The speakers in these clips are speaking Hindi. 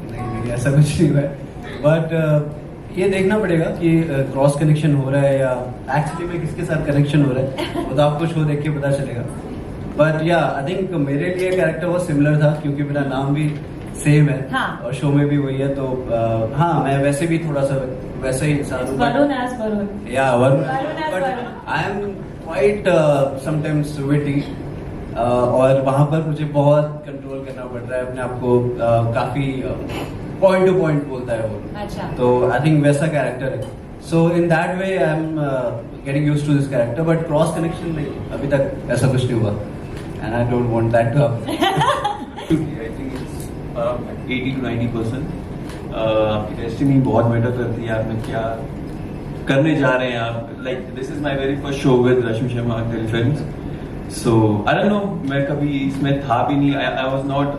नहीं, ऐसा कुछ नहीं हुआ है, बट ये देखना पड़ेगा कि क्रॉस कनेक्शन हो रहा है या एक्चुअली में किसके साथ कनेक्शन हो रहा है, वो तो आपको शो देख के पता चलेगा। बट या आई थिंक मेरे लिए कैरेक्टर बहुत सिमिलर था क्योंकि मेरा नाम भी सेम है। हाँ। और शो में भी वही है, तो हाँ मैं वैसे भी थोड़ा सा वैसा ही इंसान हूँ। वरुण as वरुण। या Varun, Varun as but Varun. I am quite sometimes witty, और वहां पर मुझे बहुत कंट्रोल करना पड़ रहा है अपने आप को। काफी पॉइंट टू पॉइंट बोलता है वो। अच्छा। तो आई थिंक वैसा कैरेक्टर है, so in that way I am getting used to this character. But cross connection नहीं, अभी तक ऐसा कुछ नहीं हुआ, and I don't want that to happen. I think it's 80 to 90%। आपकी डेस्टिनी बहुत मैटर करती है, आपने क्या करने जा रहे हैं आप। Like this is my very first show with Rashmi Sharma telefilms, so I don't know, मैं कभी इसमें था भी नहीं। I was not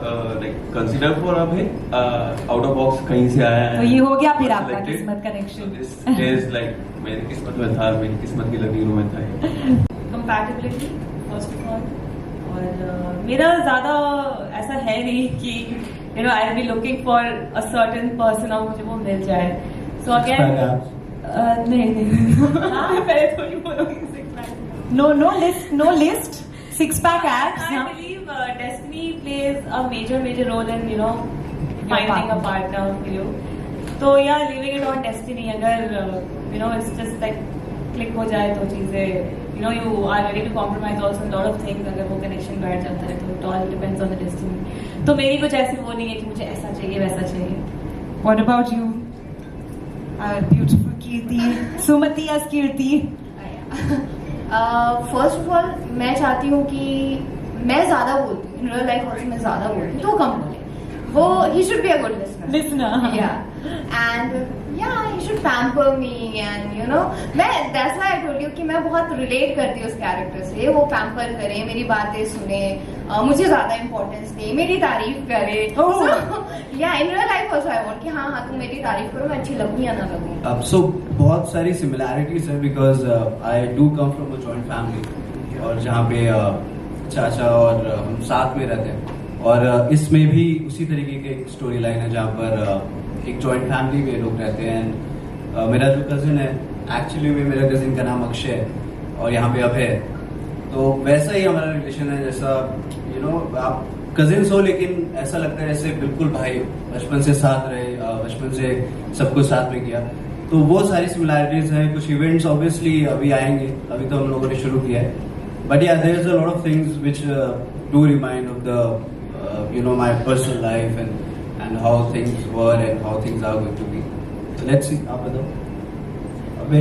like consider for अभी आउट ऑफ बॉक्स कहीं से आया है। तो ये हो गया फिर आपका Selected. किस्मत कनेक्शन। दिस इज लाइक मेरी किस्मत में था, मेरी किस्मत की लकीरों में था ये। कंपैटिबिलिटी फर्स्ट ऑफ ऑल, और मेरा ज्यादा ऐसा है नहीं कि you know I be looking for a certain person और मुझे वो मिल जाए। सो अगेन नहीं हाँ पहले थोड़ी बोलूंगी six pack। No list. 6-pack abs. I believe destiny plays a major role in finding a partner for you. तो yeah, leaving it on destiny. अगर it's just like click हो जाए तो चीजें you are ready to compromise also a lot of things। अगर वो connection बैठ जाता है तो it all depends on the destiny। तो मेरी कुछ ऐसी वो नहीं है कि मुझे ऐसा चाहिए वैसा चाहिए। What about you? Our beautiful Kirti. Sumati as Kirti. First of all मैं चाहती हूँ कि मैं ज्यादा बोलती हूँ, इन रियल लाइफ ऑल्सो मैं ज्यादा बोलती हूँ, तो कम बोले। वो he should be a good Listener. And he should pamper me and मैं that's why I told you कि मैं बहुत रिलेट करती हूँ उस कैरेक्टर से। वो पैम्पर करे, मेरी बातें सुने, मुझे ज्यादा इंपॉर्टेंस दे, मेरी तारीफ करे। या in real life also I want कि हाँ तुम मेरी तारीफ करो, मैं अच्छी लगूं या ना लगूं। अब सो बहुत सारी सिमिलैरिटीज है because I do come from a joint family, और जहाँ पे चाचा और हम साथ में रहते हैं। और इसमें भी उसी तरीके की एक स्टोरी लाइन है जहाँ पर एक जॉइंट फैमिली में लोग रहते हैं। मेरा जो कजिन है, एक्चुअली में मेरा कजिन का नाम अक्षय है और यहाँ पे अभय है। तो वैसा ही हमारा रिलेशन है, जैसा आप कजिन्स हो लेकिन ऐसा लगता है जैसे बिल्कुल भाई, बचपन से साथ रहे, बचपन से सब कुछ साथ में किया। तो वो सारी सिमिलैरिटीज हैं। कुछ इवेंट्स ऑब्वियसली अभी आएंगे, अभी तो हम लोगों ने शुरू किया है, बट या there is a lot of things which do remind of the my personal life and how things were and how things are going to be. So let's see. आप बताओ अबे।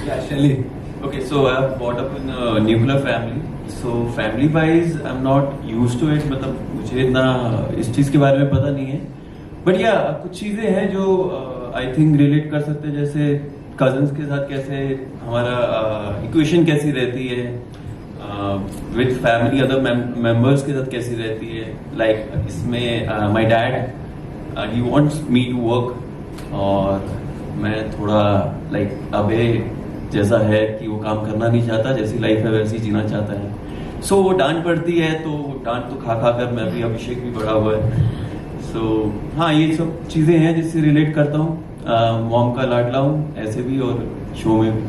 या शैली। Okay, so I have brought up in a nuclear family. So family wise, I'm not used to it. मतलब मुझे इतना इस चीज के बारे में पता नहीं है. But yeah, कुछ चीजें हैं जो I think relate कर सकते हैं, जैसे cousins के साथ कैसे हमारा equation कैसी रहती है, with family other members के साथ कैसी रहती है. Like इसमें my dad, he wants me to work, और मैं थोड़ा like अबे जैसा है कि वो काम करना नहीं चाहता, जैसी लाइफ है वैसी जीना चाहता है। सो वो डांट पड़ती है, तो डांट तो खा खा कर मैं भी, अभिषेक भी बड़ा हुआ है। सो हाँ, ये सब चीजें हैं जिससे रिलेट करता हूँ। मॉम का लाडला हूँ ऐसे भी और शो में भी।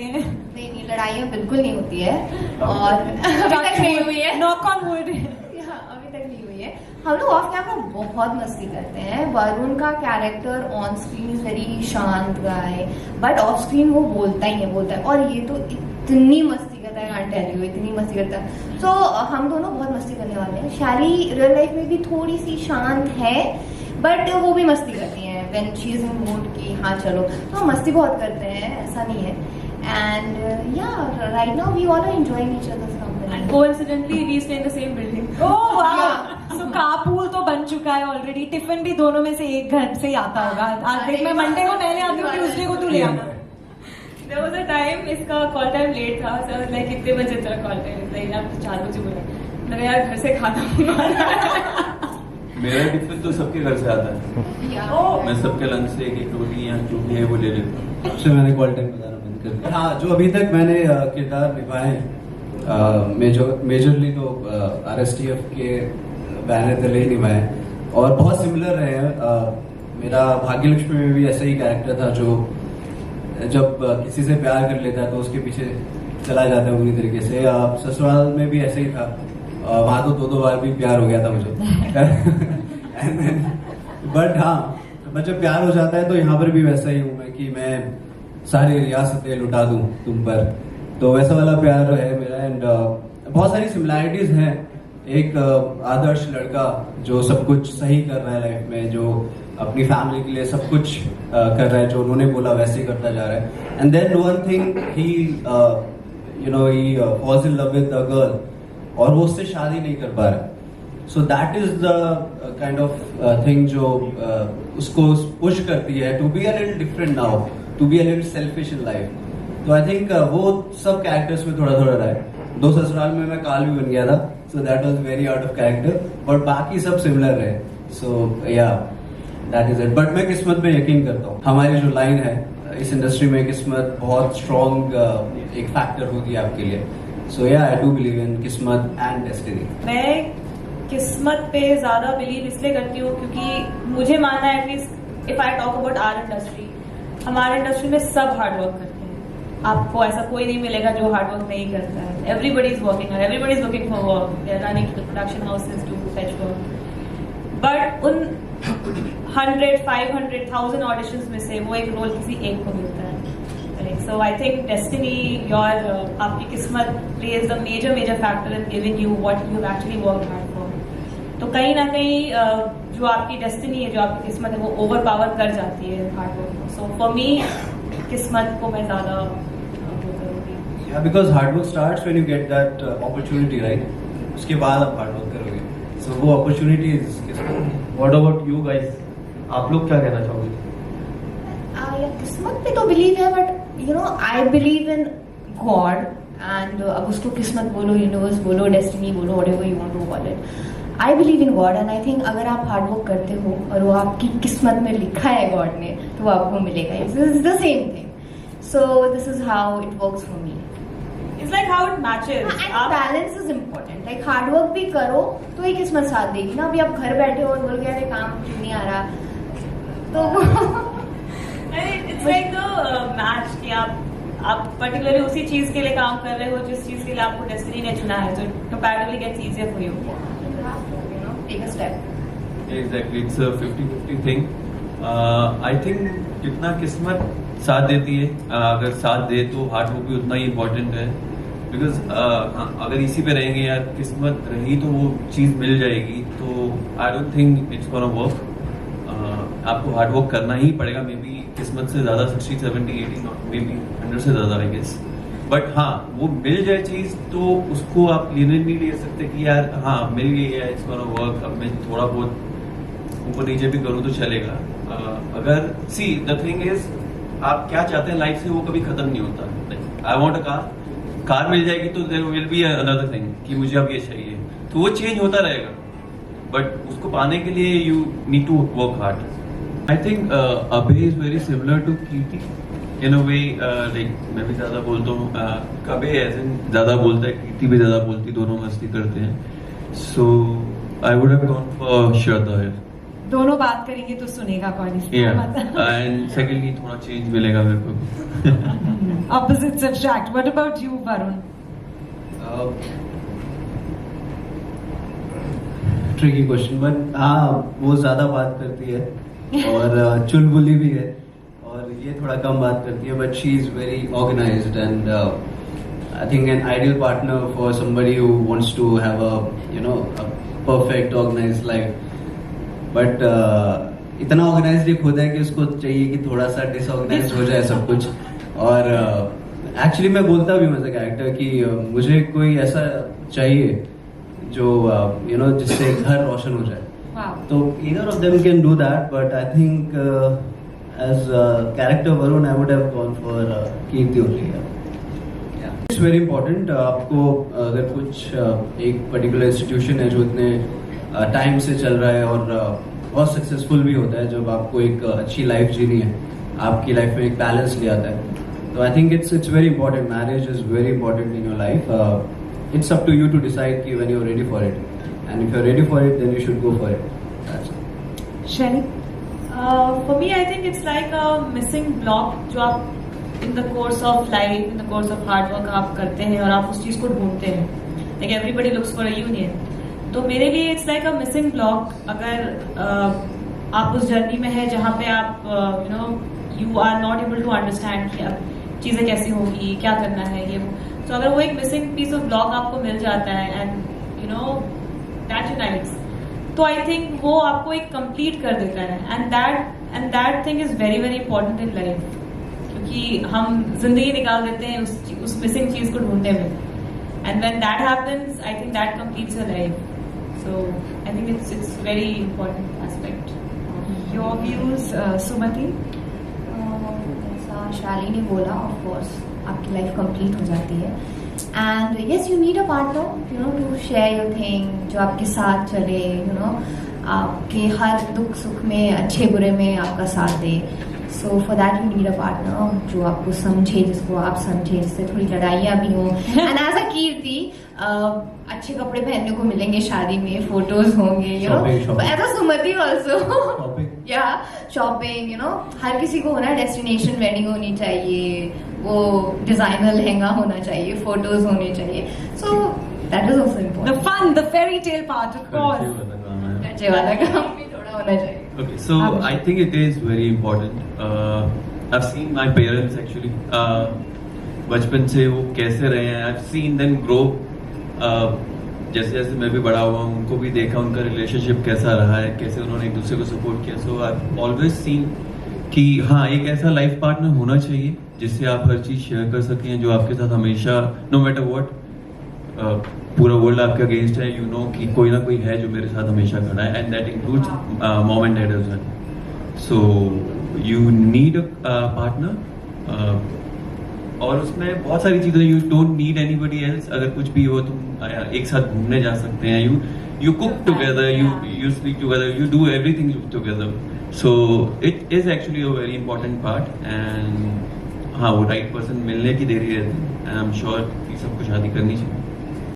नहीं, लड़ाइयाँ बिल्कुल नहीं होती है, और अभी तक नहीं हुई है। Knock on wood. अभी तक नहीं हुई है। हम लोग ऑफ कैमरा बहुत मस्ती करते हैं। वरुण का character on screen is very शांत गाय, बट ऑफ स्क्रीन वो बोलता ही है। और ये तो इतनी मस्ती करता करता है, can't tell you, इतनी मस्ती करता है। So हम दोनों बहुत मस्ती करने वाले हैं। शैली रियल लाइफ में भी थोड़ी सी शांत है, बट वो भी मस्ती करती हैं when she is in mood कि हाँ चलो, तो हम मस्ती बहुत करते हैं, ऐसा नहीं है। And yeah, right now we all are enjoying each other's company. And coincidentally, we stay in the same building. Oh wow! Yeah. So carpool तो बन चुका है ऑलरेडी। टिफिन भी दोनों में से एक घर से ही आता होगा। आज देख, मैं मंडे को मैं ले आती हूँ, ट्यूसडे को तू ले आना। There was a time इसका कॉल टाइम लेट था, so I was like कितने बजे तेरा कॉल टाइम है? यार 4 बजे बोला। मैंने यार घर से खाना मंगाना। मेरा टिफिन तो सबके घर से आता है। Yeah. मैं सबके लंच से एक रोटी या जो भी है वो ले लेता हूँ। उससे मैंने कॉल टाइम बताना बंद कर दिया। हाँ, जो अभी तक मैंने किरदार निभाए हैं, मेजरली तो RSTF के बैनर तले ही निभाए हैं और बहुत सिमिलर रहे हैं। मेरा भाग्यलक्ष्मी में भी ऐसा ही कैरेक्टर था जो जब किसी से प्यार कर लेता है तो उसके पीछे चला जाता है पूरी तरीके से। ससुराल में भी ऐसे ही था, वहां तो 2-2 बार भी प्यार हो गया था मुझे। बट हाँ, जब प्यार हो जाता है तो यहाँ पर भी वैसा ही हूँ मैं कि मैं सारी रियासतें लुटा दूं तुम पर, तो वैसा वाला प्यार है मेरा। एंड बहुत सारी सिमिलैरिटीज हैं। एक आदर्श लड़का जो सब कुछ सही कर रहा है लाइफ में, जो अपनी फैमिली के लिए सब कुछ कर रहा है, जो उन्होंने बोला वैसे ही करता जा रहा है। And then one thing he he falls in love with the girl और वो उससे शादी नहीं कर पा रहा। So that is the kind of thing जो उसको पुश करती है to be a little different now, to be a little selfish in life. तो आई थिंक वो सब कैरेक्टर्स में थोड़ा थोड़ा रहा है। 2 ससुराल में मैं काल भी बन गया था, so that was very out of character, but बाकी सब सिमिलर रहे। सो या दैट इज इट। बट मैं किस्मत पे यकीन करता हूँ। हमारी जो लाइन है इस इंडस्ट्री में, किस्मत बहुत स्ट्रॉन्ग एक फैक्टर होती है आपके लिए। सो या आई डू बिलीव इन किस्मत एंड डेस्टिनी। मैं किस्मत पे ज्यादा बिलीव इसलिए करती हूँ क्योंकि मुझे मानना है at least if I talk about our industry, हमारे इंडस्ट्री में सब हार्ड वर्क करते हैं। आपको ऐसा कोई नहीं मिलेगा जो हार्ड वर्क नहीं करता है। एवरीबडी इज वर्किंग और everybody is looking for work, they are running to the production houses to fetch work. But उन 100, 500, 1000 ऑडिशंस में से वो एक रोल किसी एक को मिलता है। So I think destiny, your आपकी किस्मत plays the major factor in giving you what you've actually worked hard for. तो कहीं ना कहीं जो आपकी डेस्टिनी है, जो आपकी किस्मत है, वो ओवर पावर कर जाती है हार्ड वर्क को। सो फॉर मी किस्मत को मैं ज्यादा वो करूँगी। Yeah, because hard work starts when you get that opportunity, right? उसके बाद आप hard work करोगे। So वो opportunity is किस्मत। What about you guys? आप लोग क्या कहना चाहोगे? किस्मत पे तो बिलीव है, but you know I believe in God. And अब उसको किस्मत बोलो, यूनिवर्स बोलो, डेस्टिनी बोलो, whatever you want to call it, I believe in God. And I think अगर आप हार्ड वर्क करते हो और वो आपकी किस्मत में लिखा है गॉड ने, तो वो आपको मिलेगा। It's the same thing. So this is how it works for me. It's like how it matches. And balance is important. Like hard work भी करो तो ही किस्मत साथ देगी ना। अभी आप घर बैठे हो और बोल गया अरे काम क्यों नहीं आ रहा, तो It's like a match कि आप पर्टिकुलरली उसी चीज के लिए काम कर रहे हो जिस चीज के लिए आपको डेस्टिनी ने चुना है, so comparatively gets easier for you. take a step. Exactly, it's a 50-50 thing. I think कितना किस्मत साथ देती है, अगर साथ दे तो हार्ड वर्क भी उतना ही इम्पोर्टेंट है। बिकॉज अगर इसी पे रहेंगे यार, किस्मत रही तो वो चीज़ मिल जाएगी, तो I don't think it's gonna work. आपको हार्ड वर्क करना ही पड़ेगा, मे बी किस्मत से ज़्यादा 60, 70, 80, मे बी 100 से ज़्यादा आई गेस। बट हाँ, वो मिल जाए चीज़ तो उसको आप लेने नहीं ले सकते कि यार हाँ मिल गई है, इट्स गोना वर्क, अब मैं थोड़ा बहुत ऊपर नीचे भी करूँ तो चलेगा। अगर सी द थिंग इज, आप क्या चाहते हैं लाइफ से वो कभी खत्म नहीं होता। आई वॉन्ट अ कार मिल जाएगी तो there will be another thing कि मुझे अब ये चाहिए, तो वो चेंज होता रहेगा। बट उसको पाने के लिए you need to work hard. I think Abhay is very similar to Kirti in a way. Like मैं भी ज्यादा बोलता हूँ, अभय एज इन ज्यादा बोलता है, कीर्ति भी ज्यादा बोलती, दोनों मस्ती करते हैं। So I would have gone for Shraddha है। दोनों बात करेंगे तो सुनेगा कौन इसको? एंड सेकेंडली थोड़ा चेंज मिलेगा मेरे को। Opposites attract. What about you, Varun? Tricky question, but हाँ वो ज्यादा बात करती है और चुलबुली भी है, और ये थोड़ा कम बात करती है, but she is very organised and I think an ideal partner for somebody who wants to have a a perfect organized life. But इतना ऑर्गेनाइज्ड ही खुद है कि उसको चाहिए कि थोड़ा सा डिसऑर्गेनाइज हो जाए सब कुछ. और एक्चुअली मैं बोलता भी हूँ एज अ कैरेक्टर कि मुझे कोई ऐसा चाहिए जो जिससे घर रोशन हो जाए. तो either of them can do that, but I think as character Varun, I would have gone for Kirti only. It's very important. आपको अगर कुछ एक पर्टिकुलर इंस्टीट्यूशन है जो इतने टाइम से चल रहा है और बहुत सक्सेसफुल भी होता है, जब आपको एक अच्छी लाइफ जीनी है, आपकी लाइफ में एक बैलेंस ले आता है, तो I think it's very important. Marriage is very important in your life. It's up to you to decide कि when you are ready for it, and if you are ready for it then you should go for it. That's it. Shaili, For me, I think it's like a missing block जो आप in the course of life, in the course of hard work आप करते हैं और आप उस चीज को ढूंढते हैं. Like everybody looks for a union. तो मेरे लिए it's like a missing block. अगर आप उस जर्नी में है जहाँ पे आप you are not able to understand कि अब चीजें कैसी होगी, क्या करना है ये वो. तो अगर वो एक missing piece of block आपको मिल जाता है and that unites, तो आई थिंक वो आपको एक कंप्लीट कर देता है. And that thing is very very important in life, क्योंकि हम जिंदगी निकाल देते हैं उस मिसिंग चीज को ढूंढने में. And when that happens, I think that completes your life. So I think it's very important aspect. Your views Sumati? जैसा शाली ने बोला, ऑफ कोर्स आपकी लाइफ कंप्लीट हो जाती है. And yes, you need a partner, to share your thing, जो आपके साथ चले, आपके हर दुख सुख में, अच्छे बुरे में आपका साथ दे. So for that you need a partner जो आपको समझे, जिसको आप समझे, जिससे थोड़ी लड़ाइयाँ भी हों. And as a कीर्ति, अच्छे कपड़े पहनने को मिलेंगे शादी में, फोटोज होंगे, as a Sumati also. Shopping, हर किसी को होना, डेस्टिनेशन वेडिंग होनी चाहिए, वो डिजाइनर लहंगा होना चाहिए, फोटोज होने चाहिए. सो that is also important. The fun, the fairy tale part, of course. खर्चे वाला काम भी थोड़ा होना चाहिए. Okay, so I think it is very important. I've seen my parents actually. बचपन से वो कैसे रहे हैं, I've seen them grow. जैसे जैसे मैं भी बड़ा हुआ हूँ, उनको भी देखा, उनका रिलेशनशिप कैसा रहा है, कैसे उन्होंने एक दूसरे को सपोर्ट किया. सो आई ऑलवेज सीन कि हाँ, एक ऐसा लाइफ पार्टनर होना चाहिए जिससे आप हर चीज शेयर कर सकें, जो आपके साथ हमेशा, नो मैटर व्हाट, पूरा वर्ल्ड आपके अगेंस्ट है, कि कोई ना कोई है जो मेरे साथ हमेशा खड़ा है. And that includes mom and dad as well. So you need a partner. और उसमें बहुत सारी चीजें, you don't need anybody else. अगर कुछ भी हो, तुम एक साथ घूमने जा सकते हैं, you cook together, you sleep together, you do everything together. So it is actually a very important part. And हाँ, वो राइट पर्सन मिलने की देरी रहती है. आई एम श्योर कि सबको शादी करनी चाहिए.